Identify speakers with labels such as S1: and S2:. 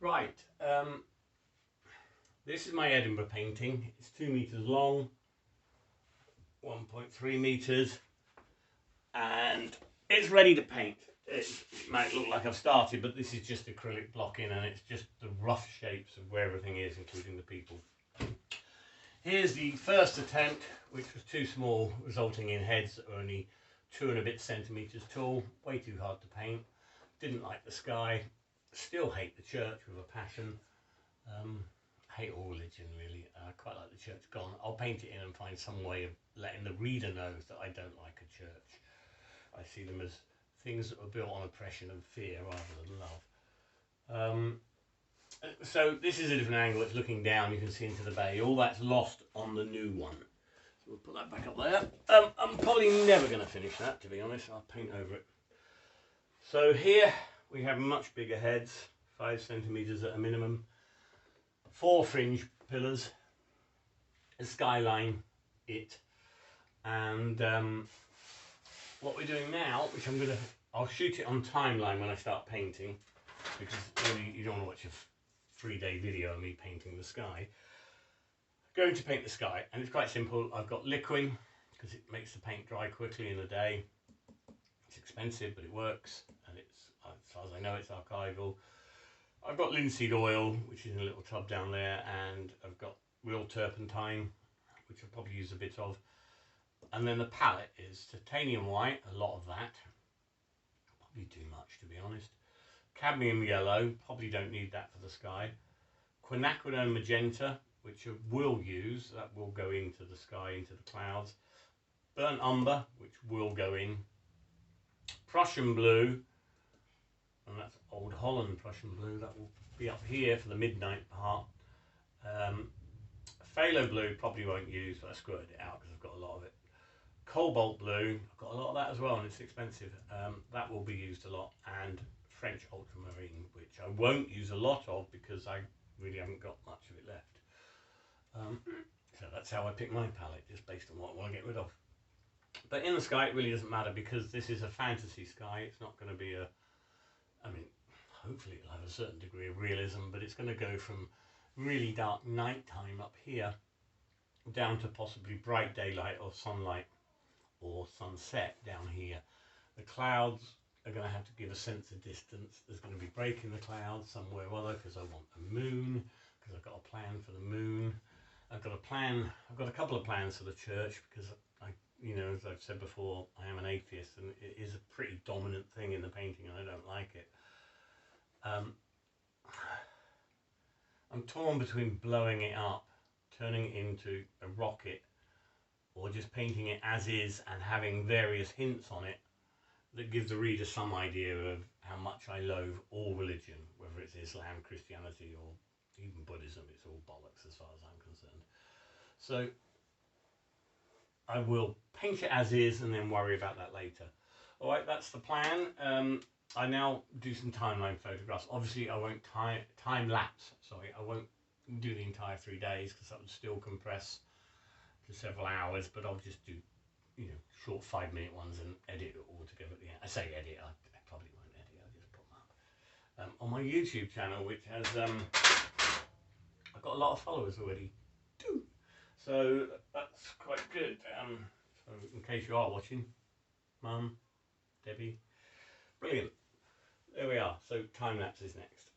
S1: Right, this is my Edinburgh painting. It's 2 metres long, 1.3 metres, and it's ready to paint. It might look like I've started, but this is just acrylic blocking, and it's just the rough shapes of where everything is, including the people. Here's the first attempt, which was too small, resulting in heads that are only 2 and a bit centimetres tall. Way too hard to paint. Didn't like the sky. Still hate the church with a passion. Hate all religion, really. I quite like the church gone. I'll paint it in and find some way of letting the reader know that I don't like a church. I see them as things that were built on oppression and fear rather than love. So this is a different angle. It's looking down. You can see into the bay. All that's lost on the new one. So we'll put that back up there. I'm probably never going to finish that, to be honest. I'll paint over it. So here we have much bigger heads, 5 centimetres at a minimum, 4 fringe pillars, a skyline, and what we're doing now, which I'll shoot it on timeline when I start painting, because really you don't want to watch a 3-day video of me painting the sky. Going to paint the sky, and it's quite simple. I've got liquid because it makes the paint dry quickly in a day. It's expensive, but it works, and it's, as far as I know, it's archival. I've got linseed oil, which is in a little tub down there, and I've got real turpentine, which I'll probably use a bit of. And then the palette is titanium white, a lot of that. Probably too much, to be honest. Cadmium yellow, probably don't need that for the sky. Quinacridone magenta, which I will use, that will go into the sky, into the clouds. Burnt umber, which will go in. Prussian blue, and that's Old Holland Prussian blue, that will be up here for the midnight part. Phthalo blue probably won't use, but I squirted it out because I've got a lot of it. Cobalt blue, I've got a lot of that as well, and it's expensive. That will be used a lot. And French ultramarine, which I won't use a lot of because I really haven't got much of it left. So that's how I pick my palette, just based on what I want to get rid of. But in the sky it really doesn't matter, because this is a fantasy sky. It's not going to be I mean, hopefully it'll have a certain degree of realism, but it's going to go from really dark nighttime up here down to possibly bright daylight or sunlight or sunset down here. The clouds are going to have to give a sense of distance. There's going to be break in the clouds somewhere or other, because I want a moon, because I've got a plan for the moon. I've got a couple of plans for the church, because as I've said before, I am an atheist, and it is a pretty dominant thing in the painting, and I don't like it. I'm torn between blowing it up, turning it into a rocket, or just painting it as is and having various hints on it that give the reader some idea of how much I loathe all religion, whether it's Islam, Christianity, or even Buddhism. It's all bollocks as far as I'm concerned. So I will paint it as is and then worry about that later. Alright, that's the plan. I now do some timeline photographs. Obviously I won't time lapse, I won't do the entire 3 days, because that would still compress to several hours, but I'll just do short 5-minute ones and edit it all together at the end. I say edit, I probably won't edit, I'll just put them up. On my YouTube channel, which has I've got a lot of followers already. So that's quite good. So in case you are watching, Mum, Debbie, brilliant. There we are. So time lapse is next.